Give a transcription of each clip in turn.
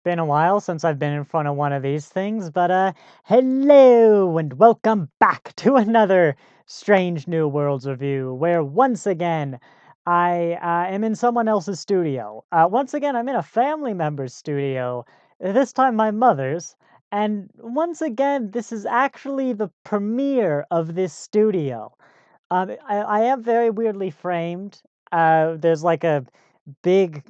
Been a while since I've been in front of one of these things, but hello and welcome back to another Strange New Worlds review, where once again I am in someone else's studio. Once again, I'm in a family member's studio, this time my mother's, and once again, this is actually the premiere of this studio. I am very weirdly framed. There's like a big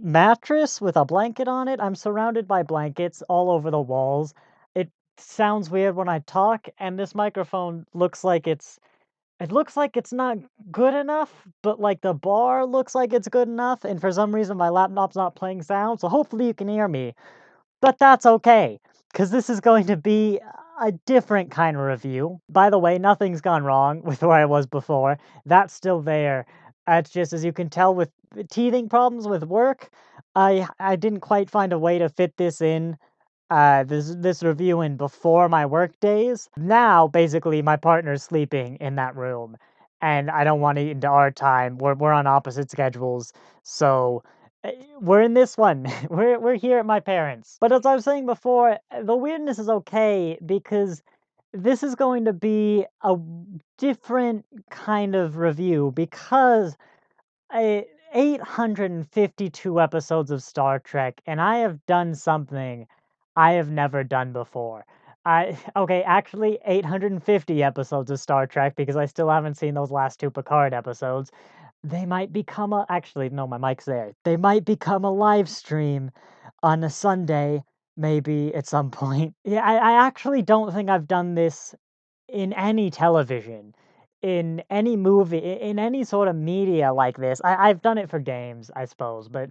mattress with a blanket on it. I'm surrounded by blankets all over the walls. It sounds weird when I talk, and this microphone looks like it's not good enough, but like the bar looks like it's good enough, and for some reason my laptop's not playing sound, so hopefully you can hear me. But that's okay, because this is going to be a different kind of review. By the way, nothing's gone wrong with where I was before. That's still there. It's just, as you can tell, with teething problems with work, I didn't quite find a way to fit this in, this review in before my work days. Now, basically, my partner's sleeping in that room, and I don't want to eat into our time. We're on opposite schedules, so we're in this one. We're here at my parents'. But as I was saying before, the weirdness is okay because this is going to be a different kind of review because 852 episodes of Star Trek, and I have done something I have never done before. Okay, actually 850 episodes of Star Trek because I still haven't seen those last two Picard episodes. They might become a actually no, my mic's there. They might become a live stream on a Sunday, maybe at some point. Yeah, I actually don't think I've done this in any television, in any movie, in any sort of media like this. I've done it for games, I suppose, but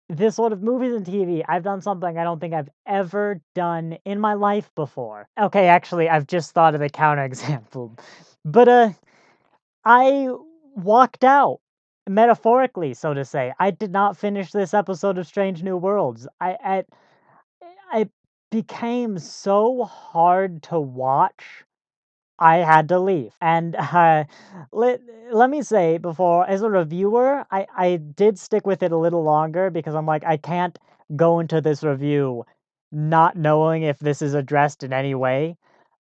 this sort of movies and TV, I've done something I don't think I've ever done in my life before. Okay, actually, I've just thought of the counterexample. But I walked out, metaphorically, so to say. I did not finish this episode of Strange New Worlds. I became so hard to watch I had to leave. And let me say before, as a reviewer, I did stick with it a little longer because I'm like, I can't go into this review not knowing if this is addressed in any way.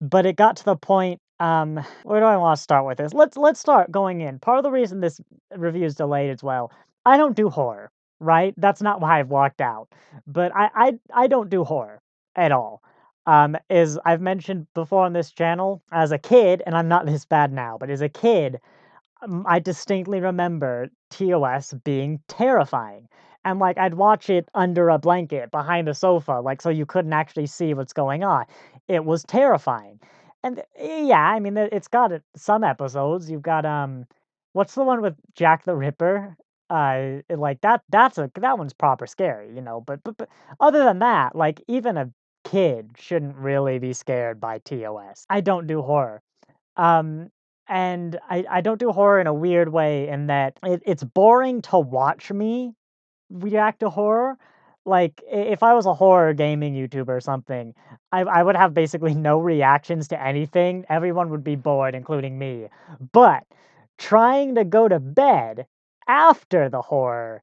But it got to the point, where do I want to start with this? Let's start going in. Part of the reason this review is delayed as well, I don't do horror, right? That's not why I've walked out. But I don't do horror at all. As I've mentioned before on this channel, as a kid, and I'm not this bad now, but as a kid, I distinctly remember TOS being terrifying. And like I'd watch it under a blanket behind a sofa, like so you couldn't actually see what's going on. It was terrifying. And yeah, I mean it's got some episodes. You've got what's the one with Jack the Ripper? Like that one's proper scary, you know. But other than that, like even a kid shouldn't really be scared by TOS. I don't do horror. Um, and I don't do horror in a weird way in that it's boring to watch me react to horror. Like if I was a horror gaming YouTuber or something, I would have basically no reactions to anything. Everyone would be bored, including me. But trying to go to bed after the horror,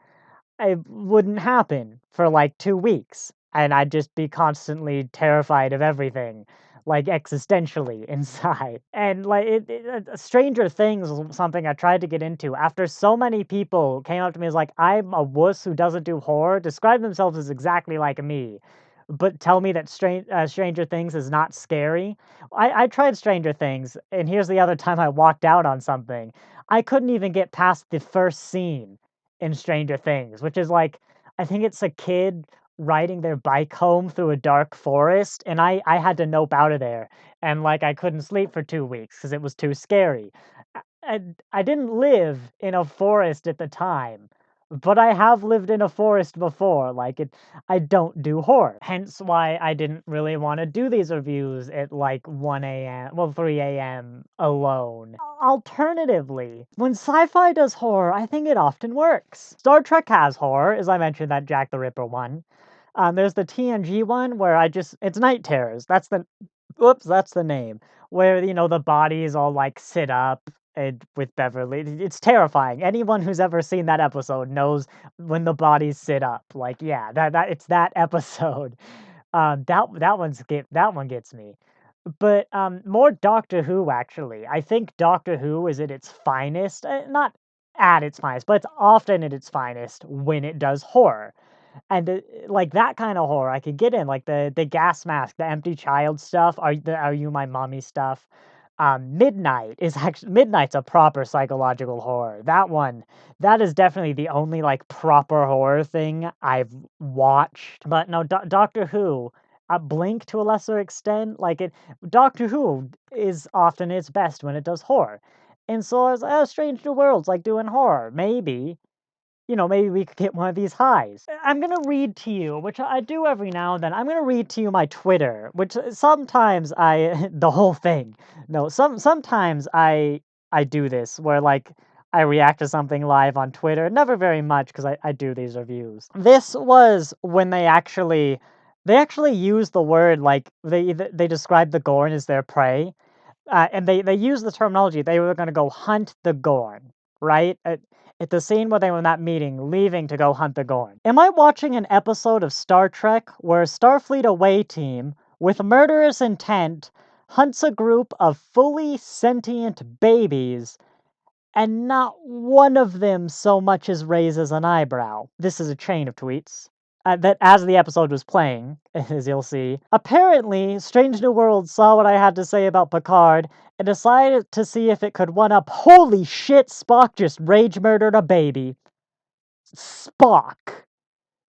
it wouldn't happen for like 2 weeks, and I'd just be constantly terrified of everything, like existentially inside. And like Stranger Things was something I tried to get into after so many people came up to me as like, I'm a wuss who doesn't do horror, describe themselves as exactly like me, but tell me that Stranger Things is not scary. I tried Stranger Things, and here's the other time I walked out on something. I couldn't even get past the first scene in Stranger Things, which is like, I think it's a kid riding their bike home through a dark forest, and I had to nope out of there, and like I couldn't sleep for 2 weeks because it was too scary. I didn't live in a forest at the time, but I have lived in a forest before. Like I don't do horror. Hence why I didn't really want to do these reviews at like 1 a.m. well 3 a.m. alone. Alternatively, when sci-fi does horror, I think it often works. Star Trek has horror, as I mentioned that Jack the Ripper one. There's the TNG one where it's Night Terrors. That's the name. Where the bodies all like sit up and with Beverly. It's terrifying. Anyone who's ever seen that episode knows when the bodies sit up. Like, yeah, that it's that episode. That one gets me. But more Doctor Who actually. I think Doctor Who is at its finest, not at its finest, but it's often at its finest when it does horror. And like that kind of horror I could get in, like the gas mask, the empty child stuff. Are you my mommy stuff? Midnight's a proper psychological horror. That is definitely the only like proper horror thing I've watched. But no, Doctor Who, Blink to a lesser extent, like it. Doctor Who is often its best when it does horror, and so I was like, oh, Strange New Worlds, like doing horror, maybe. Maybe we could get one of these highs. I'm gonna read to you, which I do every now and then. I'm gonna read to you my Twitter, which sometimes the whole thing. No, sometimes I do this where like I react to something live on Twitter. Never very much because I do these reviews. This was when they actually use the word like they describe the Gorn as their prey. And they use the terminology. They were going to go hunt the Gorn, right? At the scene where they were in that meeting, leaving to go hunt the Gorn. Am I watching an episode of Star Trek where a Starfleet away team with murderous intent hunts a group of fully sentient babies and not one of them so much as raises an eyebrow? This is a chain of tweets. That as the episode was playing, as you'll see, apparently Strange New Worlds saw what I had to say about Picard and decided to see if it could one up. Holy shit, Spock just rage murdered a baby. Spock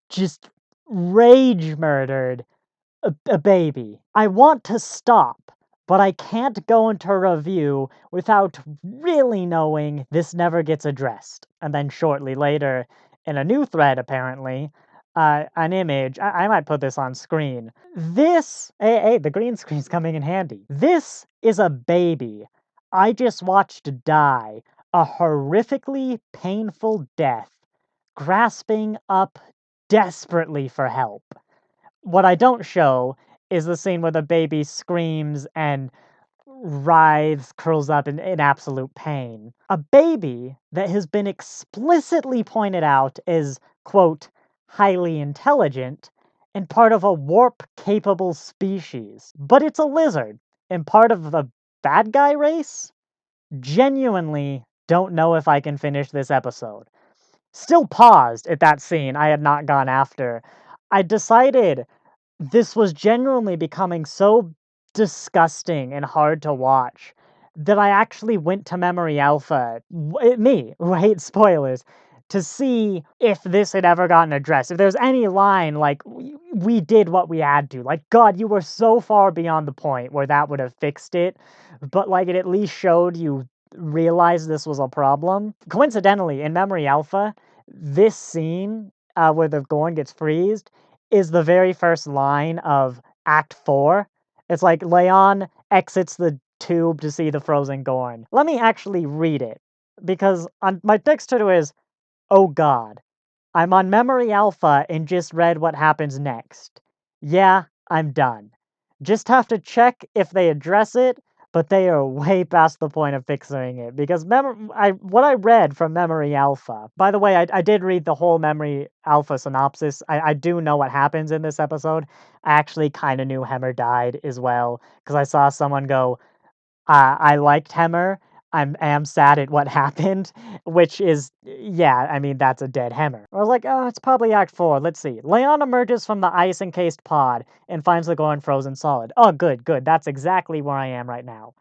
just rage murdered a baby. I want to stop, but I can't go into a review without really knowing this never gets addressed. And then shortly later, in a new thread apparently, an image, I might put this on screen. Hey, the green screen's coming in handy. This is a baby I just watched die a horrifically painful death, grasping up desperately for help. What I don't show is the scene where the baby screams and writhes, curls up in absolute pain. A baby that has been explicitly pointed out as, quote, highly intelligent and part of a warp-capable species. But it's a lizard and part of the bad guy race? Genuinely don't know if I can finish this episode. Still paused at that scene I had not gone after. I decided this was genuinely becoming so disgusting and hard to watch that I actually went to Memory Alpha, me, who hates spoilers, to see if this had ever gotten addressed. If there's any line like, we did what we had to. Like, God, you were so far beyond the point where that would have fixed it, but like it at least showed you realized this was a problem. Coincidentally, in Memory Alpha, this scene where the Gorn gets freezed is the very first line of Act 4. It's like Leon exits the tube to see the frozen Gorn. Let me actually read it, because on my next Twitter is, oh God, I'm on Memory Alpha and just read what happens next. Yeah, I'm done. Just have to check if they address it, but they are way past the point of fixing it, because what I read from Memory Alpha. By the way, I did read the whole Memory Alpha synopsis. I do know what happens in this episode. I actually kind of knew Hemmer died as well, because I saw someone go, I liked Hemmer. I am sad at what happened, which is, yeah, I mean, that's a dead Hemmer. I was like, oh, it's probably Act 4. Let's see. Leon emerges from the ice-encased pod and finds the Gorn frozen solid. Oh, good, good. That's exactly where I am right now.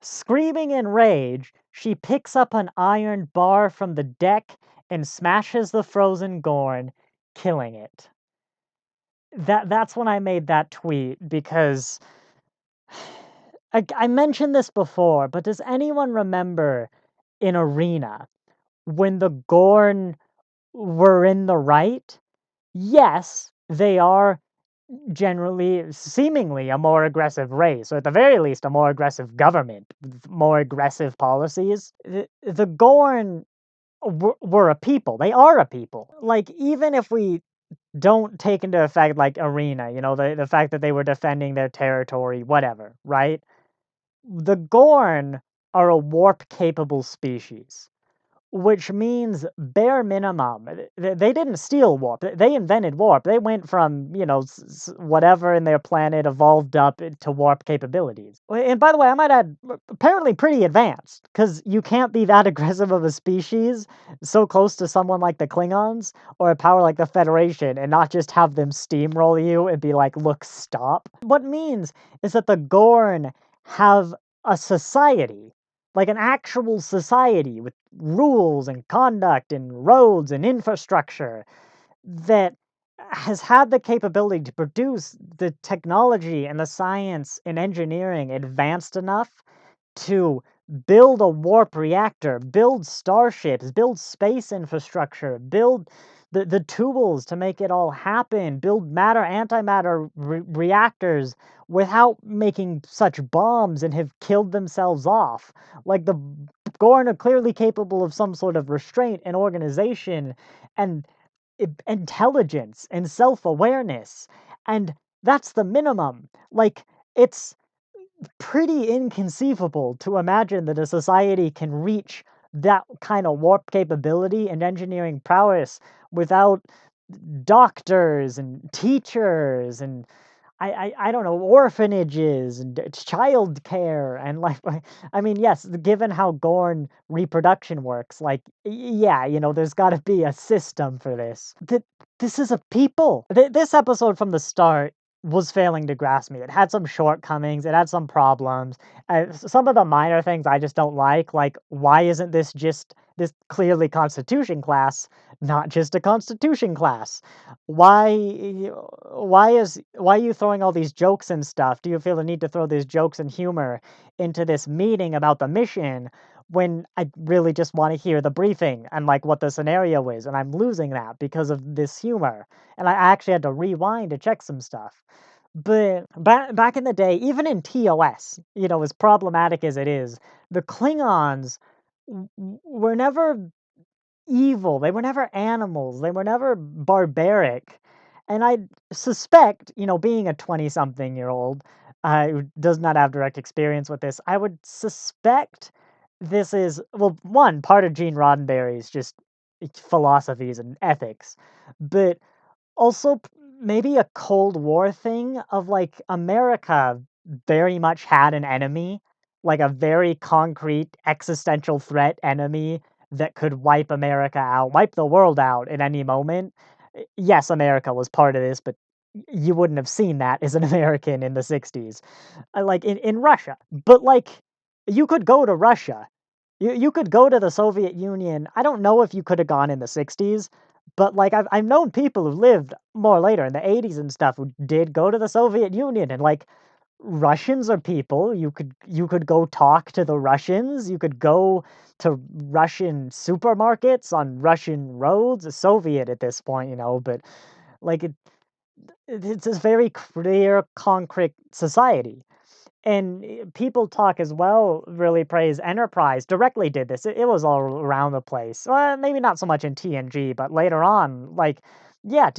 Screaming in rage, she picks up an iron bar from the deck and smashes the frozen Gorn, killing it. That's when I made that tweet, because I mentioned this before, but does anyone remember in Arena when the Gorn were in the right? Yes, they are generally, seemingly, a more aggressive race, or at the very least, a more aggressive government, with more aggressive policies. The Gorn were a people. They are a people. Like, even if we don't take into effect, like, Arena, the fact that they were defending their territory, whatever, right? The Gorn are a warp-capable species. Which means bare minimum, they didn't steal warp. They invented warp. They went from, whatever in their planet evolved up to warp capabilities. And by the way, I might add, apparently pretty advanced, because you can't be that aggressive of a species so close to someone like the Klingons or a power like the Federation and not just have them steamroll you and be like, look, stop. What it means is that the Gorn have a society, like an actual society with rules and conduct and roads and infrastructure that has had the capability to produce the technology and the science and engineering advanced enough to build a warp reactor, build starships, build space infrastructure, build the tools to make it all happen, build matter antimatter reactors without making such bombs and have killed themselves off. Like the Gorn are clearly capable of some sort of restraint and organization and intelligence and self-awareness, and that's the minimum. Like, it's pretty inconceivable to imagine that a society can reach that kind of warp capability and engineering prowess without doctors and teachers and I don't know, orphanages and child care and like I mean, yes, given how Gorn reproduction works, like yeah, there's got to be a system for this. This is a people. This episode from the start was failing to grasp me. It had some shortcomings. It had some problems. Some of the minor things I just don't like why isn't this just this clearly Constitution class, not just a Constitution class? Why are you throwing all these jokes and stuff? Do you feel the need to throw these jokes and humor into this meeting about the mission when I really just want to hear the briefing and like what the scenario is, and I'm losing that because of this humor. And I actually had to rewind to check some stuff. But back in the day, even in TOS, as problematic as it is, the Klingons were never evil. They were never animals. They were never barbaric. And I suspect, being a 20-something-year-old who does not have direct experience with this, I would suspect this is, well, one, part of Gene Roddenberry's just philosophies and ethics, but also maybe a Cold War thing of like America very much had an enemy, like a very concrete existential threat enemy that could wipe America out, wipe the world out at any moment. Yes, America was part of this, but you wouldn't have seen that as an American in the 60s. Like in Russia. But like you could go to Russia. You could go to the Soviet Union. I don't know if you could have gone in the 60s, but like I've known people who lived more later in the 80s and stuff who did go to the Soviet Union, and like Russians are people. You could go talk to the Russians. You could go to Russian supermarkets on Russian roads. It's Soviet at this point, but like it's a very clear, concrete society. And people talk as well, really praise Enterprise. Directly did this. It was all around the place. Well, maybe not so much in TNG, but later on, like, yeah,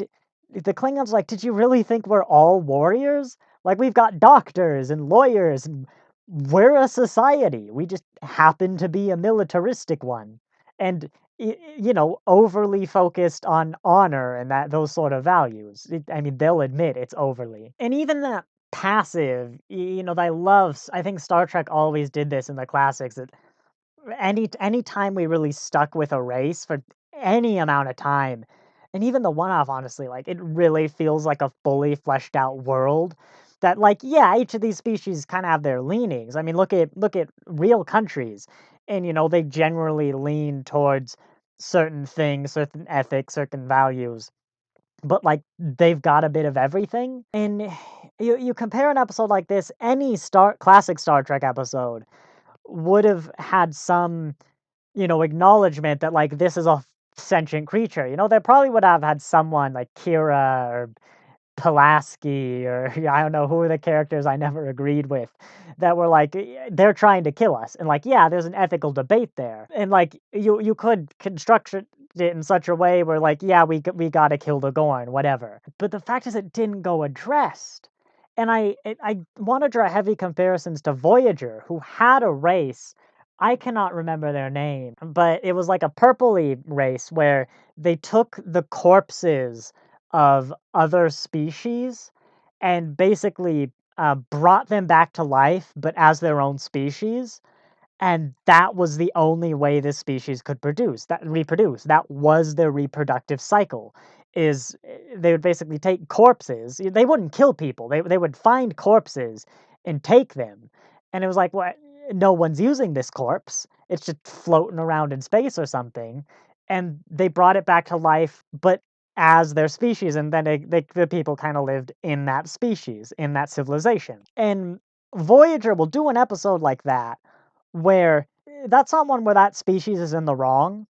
the Klingons like, did you really think we're all warriors? Like, we've got doctors and lawyers, and we're a society. We just happen to be a militaristic one, and overly focused on honor and those sort of values. I mean, they'll admit it's overly, and even that passive, I love. I think Star Trek always did this in the classics. That any time we really stuck with a race for any amount of time, and even the one-off, honestly, like it really feels like a fully fleshed out world. That like, yeah, each of these species kind of have their leanings. I mean, look at real countries, and they generally lean towards certain things, certain ethics, certain values, but like they've got a bit of everything. And you compare an episode like this, any classic Star Trek episode would have had some, acknowledgement that like this is a sentient creature. They probably would have had someone like Kira or Pulaski or I don't know who are the characters I never agreed with that were like they're trying to kill us, and like yeah, there's an ethical debate there, and like you could construct it in such a way where like yeah, we got to kill the Gorn, whatever. But the fact is it didn't go addressed. And I want to draw heavy comparisons to Voyager, who had a race I cannot remember their name, but it was like a purpley race where they took the corpses of other species and basically brought them back to life, but as their own species. And that was the only way this species could reproduce. That was their reproductive cycle. They would basically take corpses. They wouldn't kill people. They would find corpses and take them. And it was like, what? No one's using this corpse. It's just floating around in space or something. And they brought it back to life, but as their species, and then the people kind of lived in that species, in that civilization. And Voyager will do an episode like that where that's not one where that species is in the wrong.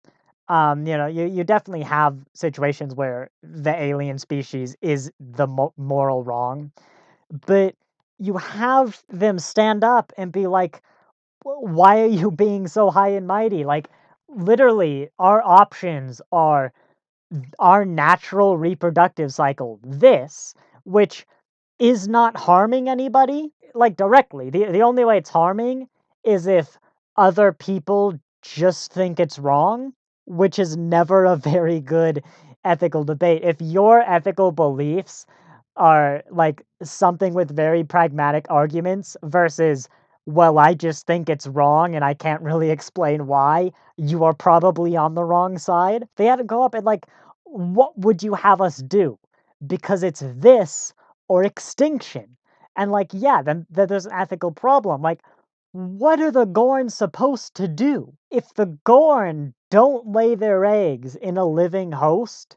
You definitely have situations where the alien species is the moral wrong, but you have them stand up and be like, why are you being so high and mighty? Like, literally, our options are our natural reproductive cycle, this, which is not harming anybody, like, directly. The only way it's harming is if other people just think it's wrong, which is never a very good ethical debate. If your ethical beliefs are, like, something with very pragmatic arguments versus, "Well, I just think it's wrong and I can't really explain why," you are probably on the wrong side. They had to go up and, like, "What would you have us do? Because it's this or extinction." And like, yeah, then there's an ethical problem. Like, what are the Gorn supposed to do? If the Gorn don't lay their eggs in a living host,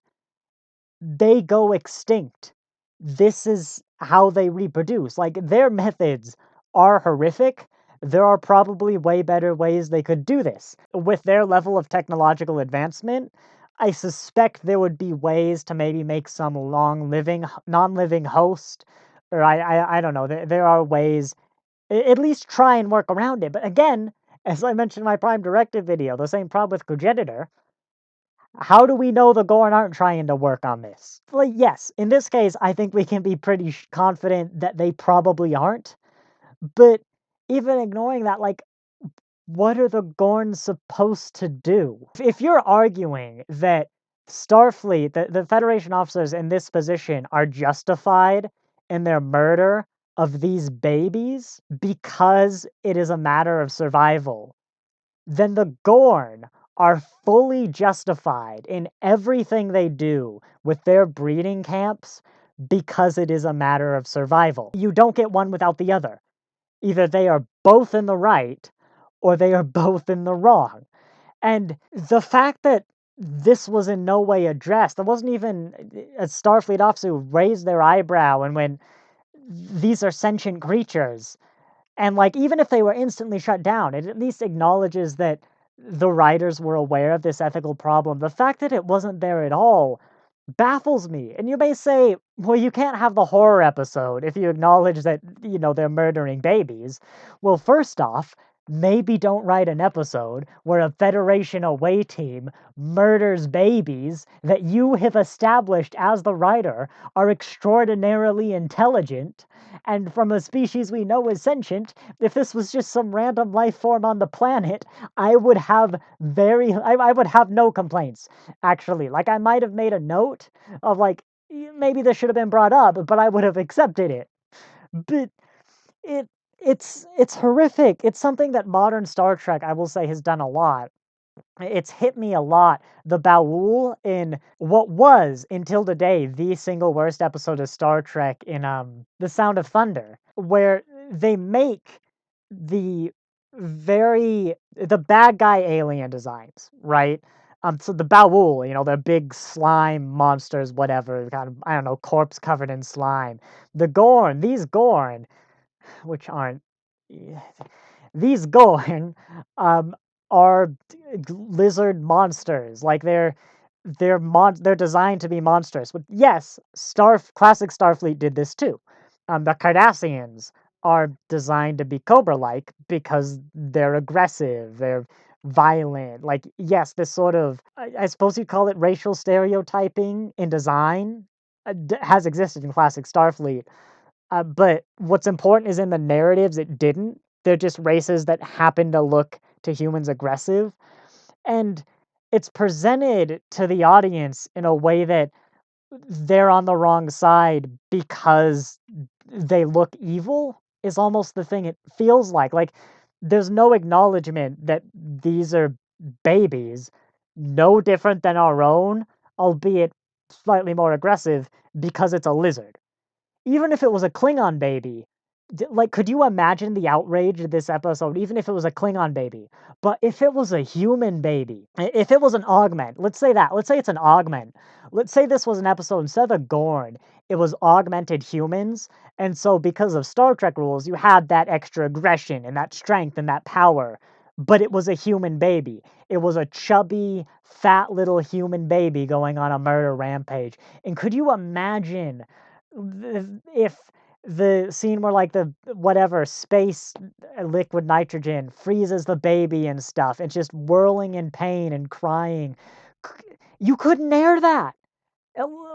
they go extinct. This is how they reproduce. Like, their methods are horrific. There are probably way better ways they could do this. With their level of technological advancement, I suspect there would be ways to maybe make some non-living host, or I don't know. There are ways, at least try and work around it. But again, as I mentioned in my Prime Directive video, the same problem with Progenitor. How do we know the Gorn aren't trying to work on this? Like, yes, in this case, I think we can be pretty confident that they probably aren't. But even ignoring that, like, what are the Gorn supposed to do? If you're arguing that Starfleet, the Federation officers in this position, are justified in their murder of these babies because it is a matter of survival, then the Gorn are fully justified in everything they do with their breeding camps because it is a matter of survival. You don't get one without the other. Either they are both in the right or they are both in the wrong. And the fact that this was in no way addressed, there wasn't even a Starfleet officer who raised their eyebrow and went, these are sentient creatures. And, like, even if they were instantly shut down, it at least acknowledges that the writers were aware of this ethical problem. The fact that it wasn't there at all baffles me. And you may say, well, you can't have the horror episode if you acknowledge that, they're murdering babies. Well, first off, maybe don't write an episode where a Federation away team murders babies that you have established as the writer are extraordinarily intelligent and from a species we know is sentient. If this was just some random life form on the planet, I would have I would have no complaints, actually. Like, I might have made a note of, like, maybe this should have been brought up, but I would have accepted it. But it it's horrific. It's something that modern Star Trek, I will say, has done a lot. It's hit me a lot. The Baul in what was, until today, the single worst episode of Star Trek in The Sound of Thunder, where they make the the bad guy alien designs, right? So the Baul, they're big slime monsters, whatever, kind of, I don't know, corpse covered in slime. These Gorn, which aren't these Gorn, um, are lizard monsters. Like, they're designed to be monsters. But yes, classic Starfleet did this too. The Cardassians are designed to be Cobra-like because they're aggressive, they're violent. Like, yes, this sort of, I suppose you'd call it racial stereotyping in design, has existed in classic Starfleet. But what's important is in the narratives, it didn't. They're just races that happen to look to humans aggressive, and it's presented to the audience in a way that they're on the wrong side because they look evil is almost the thing it feels like. Like, there's no acknowledgement that these are babies, no different than our own, albeit slightly more aggressive because it's a lizard. Even if it was a Klingon baby, like, could you imagine the outrage of this episode, even if it was a Klingon baby? But if it was a human baby, if it was an augment, let's say that, let's say it's an augment. Let's say this was an episode, instead of a Gorn, it was augmented humans. And so, because of Star Trek rules, you had that extra aggression and that strength and that power. But it was a human baby. It was a chubby, fat little human baby going on a murder rampage. And could you imagine if the scene where like the whatever space liquid nitrogen freezes the baby and stuff, it's just whirling in pain and crying, you couldn't air that.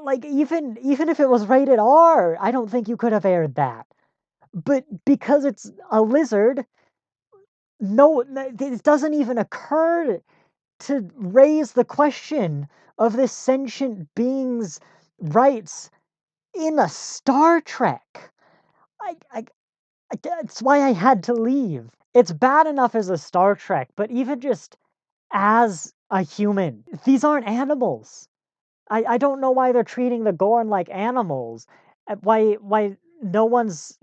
Like, even if it was rated R, I don't think you could have aired that. But because it's a lizard, no, it doesn't even occur to raise the question of this sentient being's rights in a Star Trek. I That's why I had to leave. It's bad enough as a Star Trek, but even just as a human, these aren't animals. I don't know why they're treating the Gorn like animals. Why no one's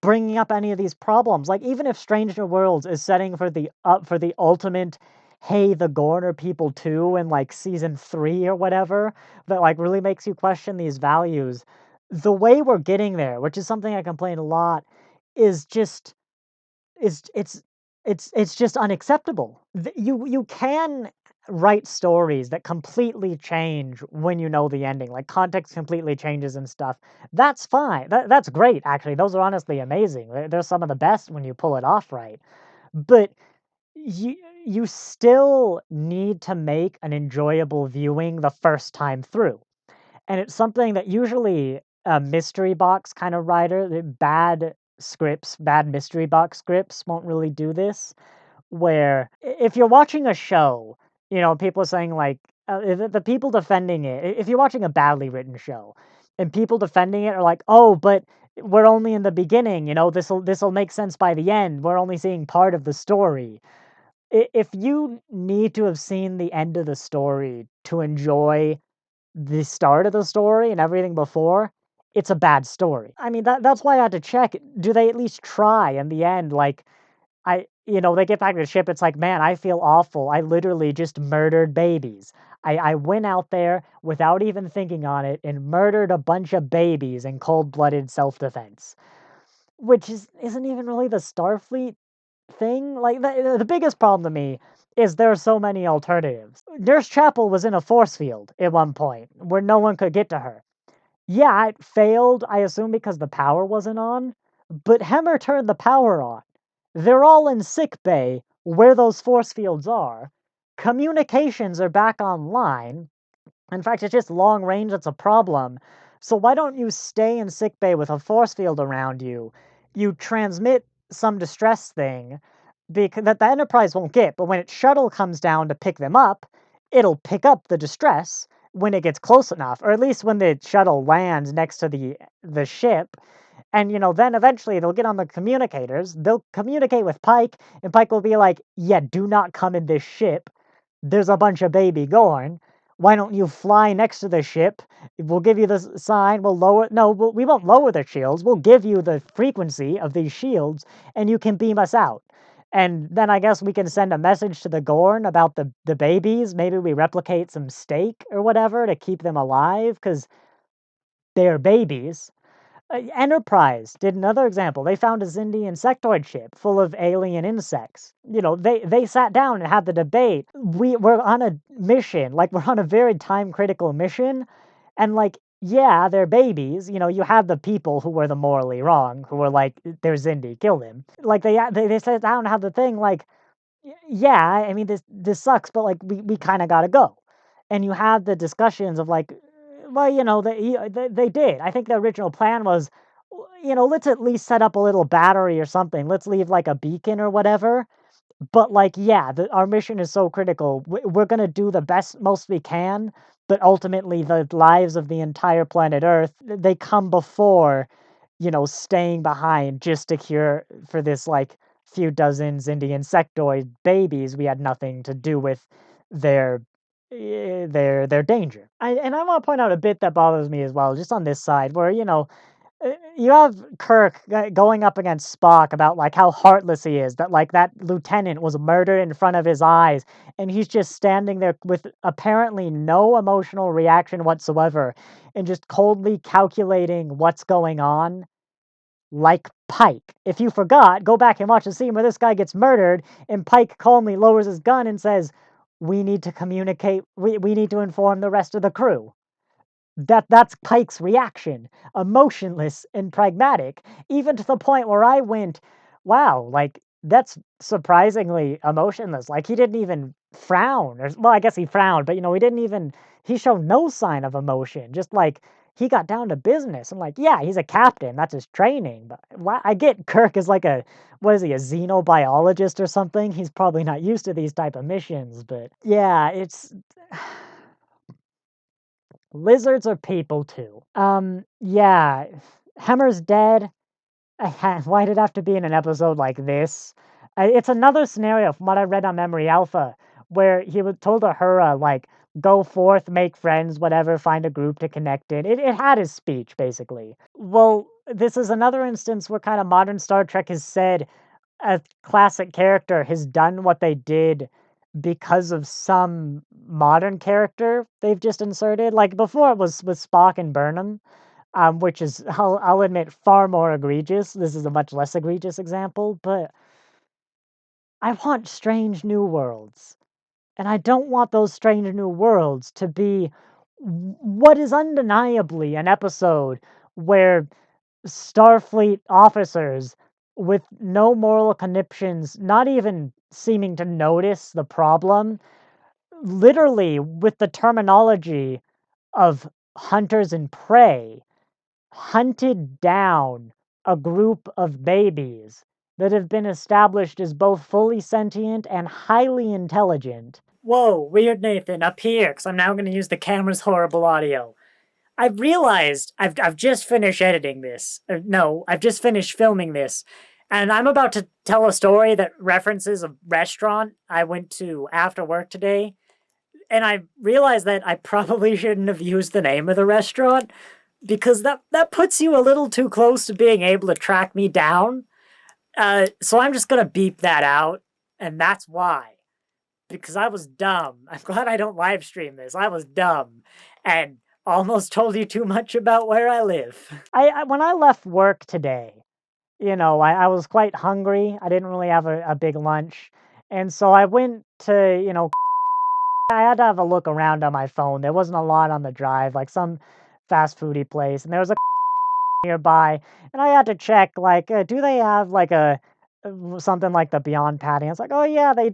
bringing up any of these problems. Like, even if Strange New Worlds is setting for the ultimate, hey, the Gorn are people too, in like season 3 or whatever, that like really makes you question these values. The way we're getting there, which is something I complain a lot, is just is it's just unacceptable. You can write stories that completely change when you know the ending, like context completely changes and stuff. That's fine. That's great, actually. Those are honestly amazing. They're some of the best when you pull it off right. But you you still need to make an enjoyable viewing the first time through. And it's something that usually a mystery box kind of writer, bad scripts, bad mystery box scripts won't really do this. Where if you're watching a show, people are saying like the people defending it. If you're watching a badly written show, and people defending it are like, "Oh, but we're only in the beginning. This will make sense by the end. We're only seeing part of the story." If you need to have seen the end of the story to enjoy the start of the story and everything before, it's a bad story. I mean, that's why I had to check. Do they at least try in the end? Like, they get back to the ship. It's like, man, I feel awful. I literally just murdered babies. I went out there without even thinking on it and murdered a bunch of babies in cold-blooded self-defense, which isn't even really the Starfleet thing. Like, the biggest problem to me is there are so many alternatives. Nurse Chapel was in a force field at one point where no one could get to her. Yeah, it failed, I assume because the power wasn't on, but Hemmer turned the power on. They're all in sick bay where those force fields are. Communications are back online. In fact, it's just long range that's a problem. So why don't you stay in sick bay with a force field around you? You transmit some distress thing that the Enterprise won't get, but when its shuttle comes down to pick them up, it'll pick up the distress when it gets close enough, or at least when the shuttle lands next to the ship. And then eventually they'll get on the communicators, they'll communicate with Pike, and Pike will be like, yeah, do not come in this ship. There's a bunch of baby Gorn. Why don't you fly next to the ship? We'll give you the sign. We'll lower. No, we won't lower the shields. We'll give you the frequency of these shields, and you can beam us out. And then I guess we can send a message to the Gorn about the babies. Maybe we replicate some steak or whatever to keep them alive because they're babies. Enterprise did another example. They found a Xindi insectoid ship full of alien insects. They sat down and had the debate. We're on a mission, like we're on a very time critical mission, and like, yeah, they're babies. You have the people who were the morally wrong, who were like, they're Xindi, kill them. Like they sat down and had the thing like, yeah, I mean this sucks, but like we kind of gotta go. And you have the discussions of like, well, they did. I think the original plan was, let's at least set up a little battery or something. Let's leave like a beacon or whatever. But, like, yeah, our mission is so critical. We're gonna do the most we can, but ultimately the lives of the entire planet Earth, they come before, staying behind just to cure for this, like, few dozens Indian insectoid babies. We had nothing to do with their their danger. And I wanna point out a bit that bothers me as well, just on this side, where, you have Kirk going up against Spock about like how heartless he is, that like that lieutenant was murdered in front of his eyes, and he's just standing there with apparently no emotional reaction whatsoever, and just coldly calculating what's going on, like Pike. If you forgot, go back and watch the scene where this guy gets murdered, and Pike calmly lowers his gun and says, "We need to communicate. We need to inform the rest of the crew." That's Pike's reaction, emotionless and pragmatic, even to the point where I went, "Wow, like, that's surprisingly emotionless." Like, he didn't even frown, or well, I guess he frowned, but, he didn't even he showed no sign of emotion, just, like, he got down to business. I'm like, "Yeah, he's a captain, that's his training," but why I get Kirk is like a what is he, a xenobiologist or something? He's probably not used to these type of missions, but yeah, it's lizards are people too. Yeah, Hemmer's dead. Why did it have to be in an episode like this? It's another scenario from what I read on Memory Alpha, where he was told Uhura, like, go forth, make friends, whatever, find a group to connect in. It had his speech, basically. Well, this is another instance where kind of modern Star Trek has said a classic character has done what they did because of some modern character they've just inserted. Like before, it was with Spock and Burnham, which is I'll admit far more egregious. This is a much less egregious example, but I want strange new worlds, and I don't want those strange new worlds to be what is undeniably an episode where Starfleet officers with no moral conniptions, not even seeming to notice the problem, literally with the terminology of hunters and prey, hunted down a group of babies that have been established as both fully sentient and highly intelligent. Whoa, weird Nathan, up here, because I'm now going to use the camera's horrible audio. I've realized I've just finished editing this. No, I've just finished filming this, and I'm about to tell a story that references a restaurant I went to after work today. And I realized that I probably shouldn't have used the name of the restaurant because that puts you a little too close to being able to track me down. So I'm just gonna beep that out, and that's why. Because I was dumb. I'm glad I don't live stream this. I was dumb and almost told you too much about where I live. I when I left work today, I was quite hungry. I didn't really have a big lunch. And so I went to, I had to have a look around on my phone. There wasn't a lot on the drive, like some fast foody place, and there was a nearby, and I had to check, like, do they have like a something like the Beyond patty? I was like, oh yeah, they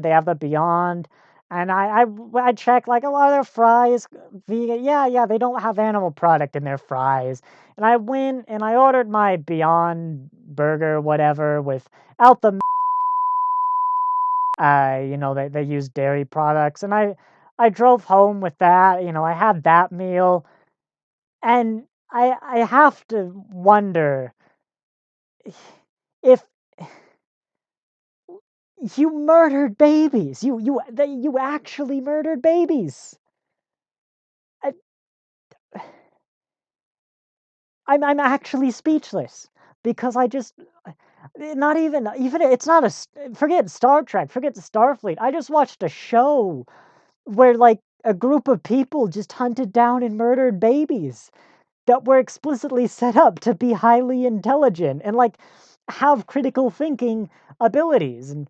have the Beyond, and I checked, like, oh, are their fries vegan? Yeah, yeah, they don't have animal product in their fries, and I went and I ordered my Beyond burger, whatever, without the they use dairy products, and I drove home with that. I had that meal, and I have to wonder if you murdered babies. You actually murdered babies. I, I'm actually speechless because I just not even it's not forget Star Trek, forget the Starfleet. I just watched a show where like a group of people just hunted down and murdered babies that were explicitly set up to be highly intelligent and like have critical thinking abilities and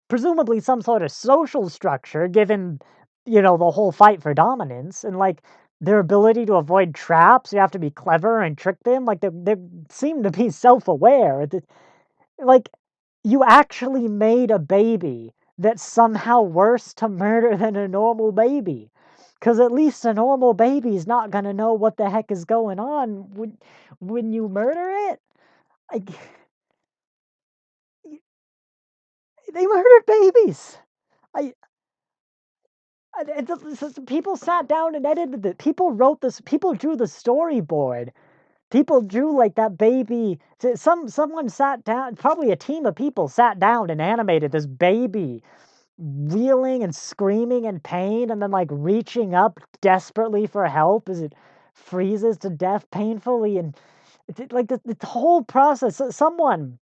presumably some sort of social structure given the whole fight for dominance and like their ability to avoid traps. You have to be clever and trick them, like they seem to be self-aware. Like, you actually made a baby that's somehow worse to murder than a normal baby. Because at least a normal baby's not gonna know what the heck is going on when you murder it. Like, They murdered babies. People sat down and edited it. People wrote this. People drew the storyboard. People drew like that baby. Someone sat down. Probably a team of people sat down and animated this baby wheeling and screaming in pain, and then like reaching up desperately for help as it freezes to death painfully. And like the whole process. Someone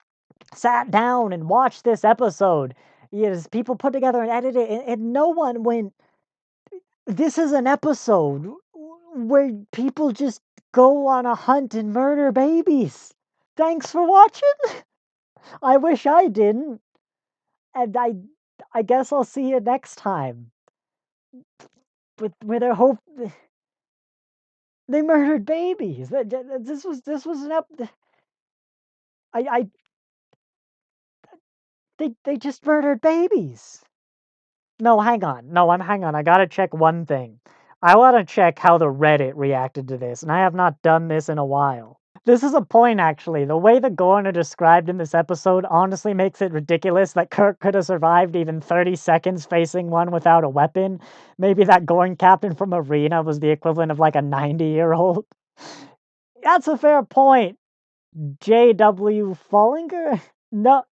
sat down and watched this episode. Yes, people put together and edited it, and no one went, this is an episode where people just go on a hunt and murder babies. Thanks for watching. I wish I didn't. And I guess I'll see you next time. With a hope they murdered babies. This was an I they just murdered babies. No, hang on. No, hang on. I gotta check one thing. I want to check how the Reddit reacted to this, and I have not done this in a while. This is a point, actually. The way the Gorn are described in this episode honestly makes it ridiculous that Kirk could have survived even 30 seconds facing one without a weapon. Maybe that Gorn captain from Arena was the equivalent of like a 90-year-old. That's a fair point. J.W. Fallinger? No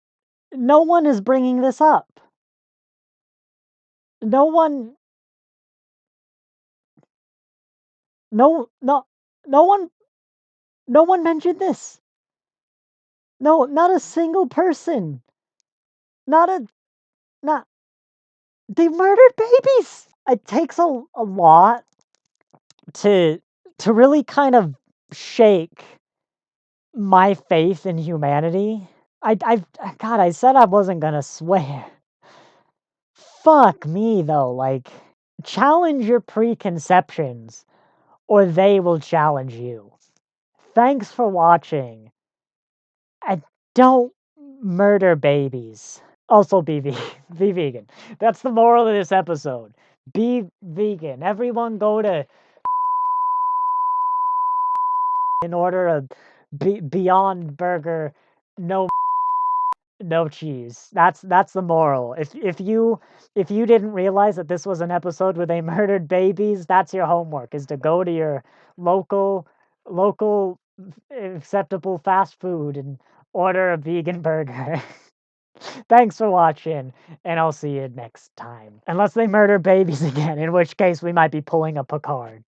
one is bringing this up. No one no one mentioned this. No, not a single person. Not they murdered babies. It takes a lot to really kind of shake my faith in humanity. God, I said I wasn't gonna swear. Fuck me though, like, challenge your preconceptions or they will challenge you. Thanks for watching. And don't murder babies. Also be be vegan. That's the moral of this episode. Be vegan. Everyone go to in order a Beyond Burger, no cheese. That's the moral. If you didn't realize that this was an episode where they murdered babies, that's your homework, is to go to your local acceptable fast food and order a vegan burger. Thanks for watching, and I'll see you next time. Unless they murder babies again, in which case we might be pulling a Picard.